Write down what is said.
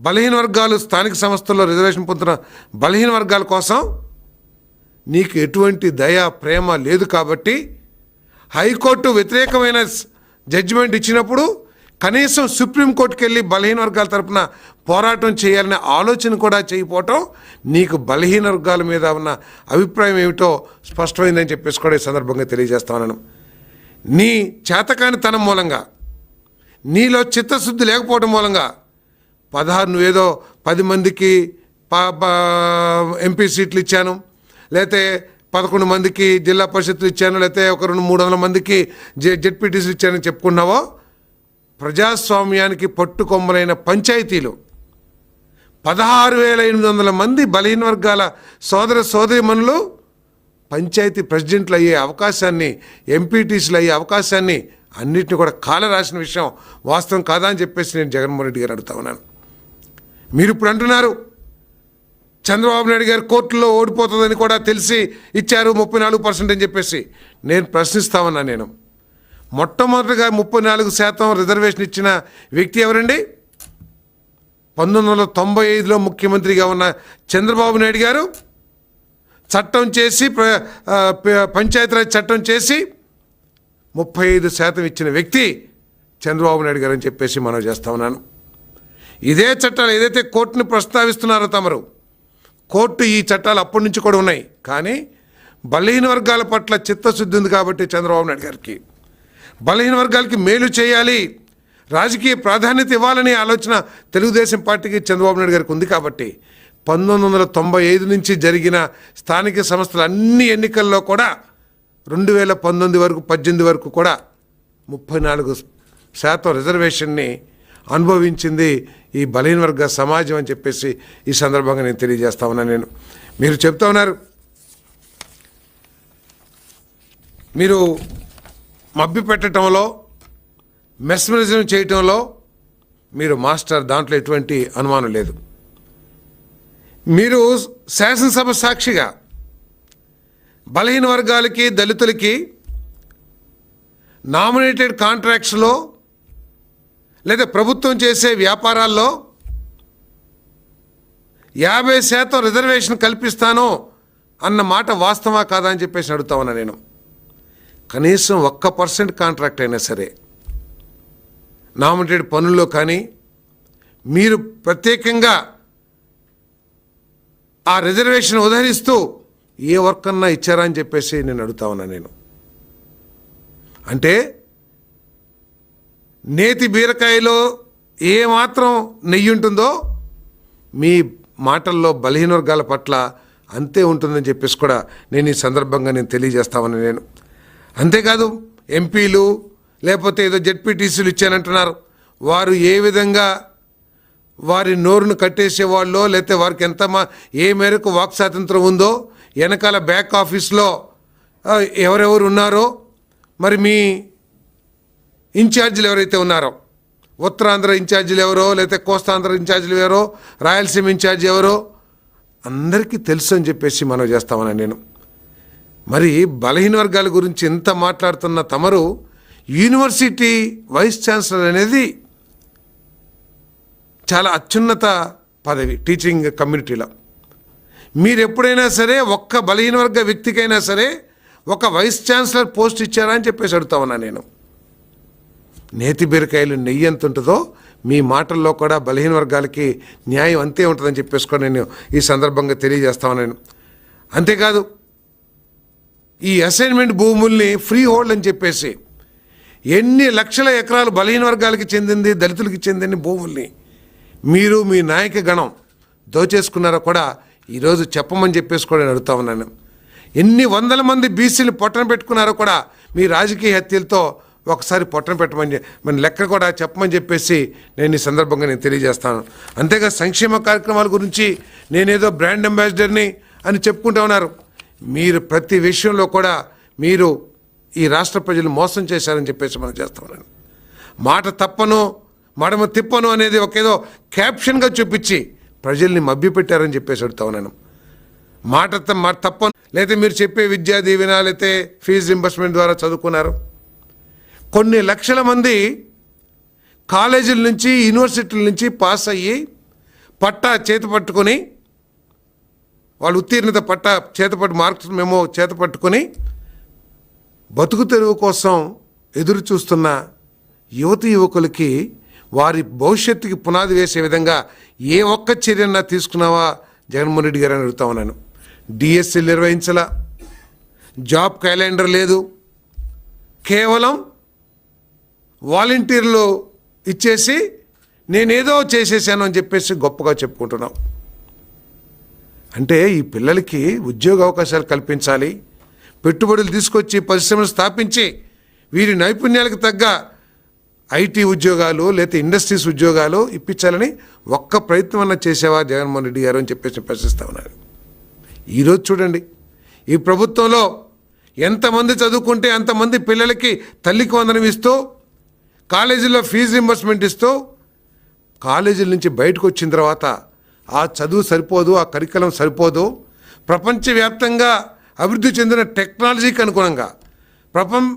బలహీన వర్గాలు స్థానిక సంస్థల్లో రిజర్వేషన్ పొందుతున్న బలహీన వర్గాల కోసం నీకు ఎటువంటి దయ ప్రేమ లేదు కాబట్టి హైకోర్టు వ్యతిరేకమైన జడ్జిమెంట్ ఇచ్చినప్పుడు కనీసం సుప్రీంకోర్టుకి వెళ్ళి బలహీన వర్గాల తరపున పోరాటం చేయాలనే ఆలోచన కూడా చేయకపోవటం నీకు బలహీన వర్గాల మీద ఉన్న అభిప్రాయం ఏమిటో స్పష్టమైందని చెప్పేసి కూడా ఈ సందర్భంగా తెలియజేస్తాను. నీ చేతకానితనం మూలంగా, నీలో చిత్తశుద్ధి లేకపోవడం మూలంగా 16 నువ్వేదో 10 మందికి ఎంపీ సీట్లు ఇచ్చాను, లేకపోతే 11 మందికి జిల్లా పరిషత్తులు ఇచ్చాను, లేకపోతే ఒక 200-300 మందికి జెడ్పీటీసీలు ఇచ్చానని చెప్పుకున్నావో, ప్రజాస్వామ్యానికి పట్టుకొమ్మలైన పంచాయతీలు 16,800 మంది బలహీన వర్గాల సోదరీమణులు పంచాయతీ ప్రెసిడెంట్లు అయ్యే అవకాశాన్ని, ఎంపీటీసీలు అయ్యే అవకాశాన్ని అన్నిటిని కూడా కాల రాసిన విషయం వాస్తవం కాదా అని చెప్పేసి నేను జగన్మోహన్ రెడ్డి గారు అడుగుతా ఉన్నాను. మీరు ఇప్పుడు అంటున్నారు చంద్రబాబు నాయుడు గారు కోర్టులో ఓడిపోతుందని కూడా తెలిసి ఇచ్చారు 34% అని చెప్పేసి. నేను ప్రశ్నిస్తా ఉన్నా. నేను మొట్టమొదటిగా 34% రిజర్వేషన్ ఇచ్చిన వ్యక్తి ఎవరండి? 1995లో ముఖ్యమంత్రిగా ఉన్న చంద్రబాబు నాయుడు గారు చట్టం చేసి, పంచాయతీరాజ్ చట్టం చేసి 35% ఇచ్చిన వ్యక్తి చంద్రబాబు నాయుడు గారు అని చెప్పేసి మనం చేస్తా ఉన్నాను. ఇదే చట్టాలు ఏదైతే కోర్టుని ప్రస్తావిస్తున్నారో తమరు, కోర్టు ఈ చట్టాలు అప్పటి నుంచి కూడా ఉన్నాయి. కానీ బలహీన వర్గాల పట్ల చిత్తశుద్ధి ఉంది కాబట్టి చంద్రబాబు నాయుడు గారికి బలహీన వర్గాలకి మేలు చేయాలి, రాజకీయ ప్రాధాన్యత ఇవ్వాలనే ఆలోచన తెలుగుదేశం పార్టీకి చంద్రబాబు నాయుడు గారికి ఉంది కాబట్టి 1995 నుంచి జరిగిన స్థానిక సంస్థల అన్ని ఎన్నికల్లో కూడా 2019 వరకు 18 వరకు కూడా 34% రిజర్వేషన్ని అనుభవించింది ఈ బలహీన వర్గ సమాజం అని చెప్పేసి ఈ సందర్భంగా నేను తెలియజేస్తా ఉన్నాను. మీరు చెప్తా ఉన్నారు, మీరు మభ్య పెట్టడంలో, మెస్మరిజం చేయటంలో మీరు మాస్టర్, దాంట్లో ఎటువంటి అనుమానం లేదు. మీరు శాసనసభ సాక్షిగా బలహీన వర్గాలకి, దళితులకి నామినేటెడ్ కాంట్రాక్ట్స్లో లేదా ప్రభుత్వం చేసే వ్యాపారాల్లో 50% రిజర్వేషన్ కల్పిస్తాను అన్న మాట వాస్తవా కాదా అని చెప్పేసి అడుగుతా ఉన్నా నేను. కనీసం 1% కాంట్రాక్ట్ అయినా సరే నామినేటెడ్ పనుల్లో కానీ మీరు ప్రత్యేకంగా ఆ రిజర్వేషన్ ఉదహరిస్తూ ఏ వర్క్ అన్నా ఇచ్చారా అని చెప్పేసి నేను అడుగుతా ఉన్నా నేను. అంటే నేతి బీరకాయలో ఏమాత్రం నెయ్యి ఉంటుందో మీ మాటల్లో బలహీన వర్గాల పట్ల అంతే ఉంటుందని చెప్పేసి కూడా నేను ఈ సందర్భంగా నేను తెలియజేస్తామని నేను. అంతేకాదు ఎంపీలు లేకపోతే ఏదో జెడ్పీటీసీలు ఇచ్చానంటున్నారు. వారు ఏ విధంగా వారి నోరును కట్టేసేవాళ్ళో, లేకపోతే వారికి ఏ మేరకు వాక్ స్వాతంత్రం ఉందో, వెనకాల బ్యాక్ ఆఫీస్లో ఎవరెవరు ఉన్నారో, మరి మీ ఇన్ఛార్జీలు ఎవరైతే ఉన్నారో, ఉత్తరాంధ్ర ఇన్ఛార్జీలు ఎవరో, లేకపోతే కోస్తాంధ్ర ఇన్ఛార్జీలు ఎవరో, రాయలసీమ ఇన్ఛార్జీ ఎవరో అందరికీ తెలుసు అని చెప్పేసి మనం చేస్తామని నేను. మరి బలహీన వర్గాల గురించి ఎంత మాట్లాడుతున్న తమరు యూనివర్సిటీ వైస్ ఛాన్సలర్ అనేది చాలా అత్యున్నత పదవి టీచింగ్ కమ్యూనిటీలో. మీరు ఎప్పుడైనా సరే ఒక్క బలహీన వర్గ వ్యక్తికైనా సరే ఒక వైస్ ఛాన్సలర్ పోస్ట్ ఇచ్చారా అని చెప్పేసి అడుగుతా ఉన్నా నేను. నేతి బీరకాయలు నెయ్యి ఎంత ఉంటుందో మీ మాటల్లో కూడా బలహీన వర్గాలకి న్యాయం అంతే ఉంటుందని చెప్పేసుకొని నేను ఈ సందర్భంగా తెలియజేస్తాను నేను. అంతేకాదు ఈ అసైన్మెంట్ భూముల్ని ఫ్రీ హోల్డ్ అని చెప్పేసి ఎన్ని లక్షల ఎకరాలు బలహీన వర్గాలకి చెందింది, దళితులకి చెందిన భూముల్ని మీరు మీ నాయక గణం దోచేసుకున్నారో కూడా ఈరోజు చెప్పమని చెప్పేసి కూడా నేను అడుగుతా ఉన్నాను. ఎన్ని వందల మంది బీసీలు పొట్టన పెట్టుకున్నారో కూడా మీ రాజకీయ హత్యలతో ఒకసారి పొట్టన పెట్టమని మన లెక్క కూడా చెప్పమని చెప్పేసి నేను ఈ సందర్భంగా నేను తెలియజేస్తాను. అంతేగా సంక్షేమ కార్యక్రమాల గురించి నేనేదో బ్రాండ్ అంబాసిడర్ని అని చెప్పుకుంటూ ఉన్నారు. మీరు ప్రతి విషయంలో కూడా మీరు ఈ రాష్ట్ర ప్రజలు మోసం చేశారని చెప్పేసి మనం చేస్తామని. మాట తప్పను మడమ తిప్పను అనేది ఒకేదో క్యాప్షన్గా చూపించి ప్రజల్ని మభ్యపెట్టారని చెప్పేసి అడుగుతా ఉన్నాను. మాట తప్పను, లేకపోతే మీరు చెప్పే విద్యా దీవెన, లేకపోతే ఫీజు రింబర్స్మెంట్ ద్వారా చదువుకున్నారు. కొన్ని లక్షల మంది కాలేజీల నుంచి, యూనివర్సిటీల నుంచి పాస్ అయ్యి పట్టా చేతి పట్టుకొని, వాళ్ళు ఉత్తీర్ణత పట్టా చేతపట్టు మార్క్స్ మేము చేత పట్టుకొని బతుకు తెరువు కోసం ఎదురు చూస్తున్న యువతి యువకులకి వారి భవిష్యత్తుకి పునాది వేసే విధంగా ఏ ఒక్క చర్యన్నా తీసుకున్నావా జగన్మోహన్ రెడ్డి గారు అని అడుగుతా ఉన్నాను. డిఎస్సీ నిర్వహించలా, జాబ్ క్యాలెండర్ లేదు, కేవలం వాలంటీర్లు ఇచ్చేసి నేనేదో చేసేసాను అని చెప్పేసి గొప్పగా చెప్పుకుంటున్నాం. అంటే ఈ పిల్లలకి ఉద్యోగ అవకాశాలు కల్పించాలి, పెట్టుబడులు తీసుకొచ్చి పరిశ్రమలు స్థాపించి వీరి నైపుణ్యాలకు తగ్గ ఐటీ ఉద్యోగాలు లేకపోతే ఇండస్ట్రీస్ ఉద్యోగాలు ఇప్పించాలని ఒక్క ప్రయత్నం అన్న చేసేవా జగన్మోహన్ రెడ్డి గారు అని చెప్పేసి ప్రశ్నిస్తూ ఉన్నారు. ఈరోజు చూడండి, ఈ ప్రభుత్వంలో ఎంతమంది చదువుకుంటే అంతమంది పిల్లలకి తల్లికి వందనం ఇస్తూ, కాలేజీల్లో ఫీజు రింబర్స్మెంట్ ఇస్తూ, కాలేజీల నుంచి బయటకు వచ్చిన తర్వాత ఆ చదువు సరిపోదు, ఆ కరికులం సరిపోదు, ప్రపంచవ్యాప్తంగా అభివృద్ధి చెందిన టెక్నాలజీకి అనుగుణంగా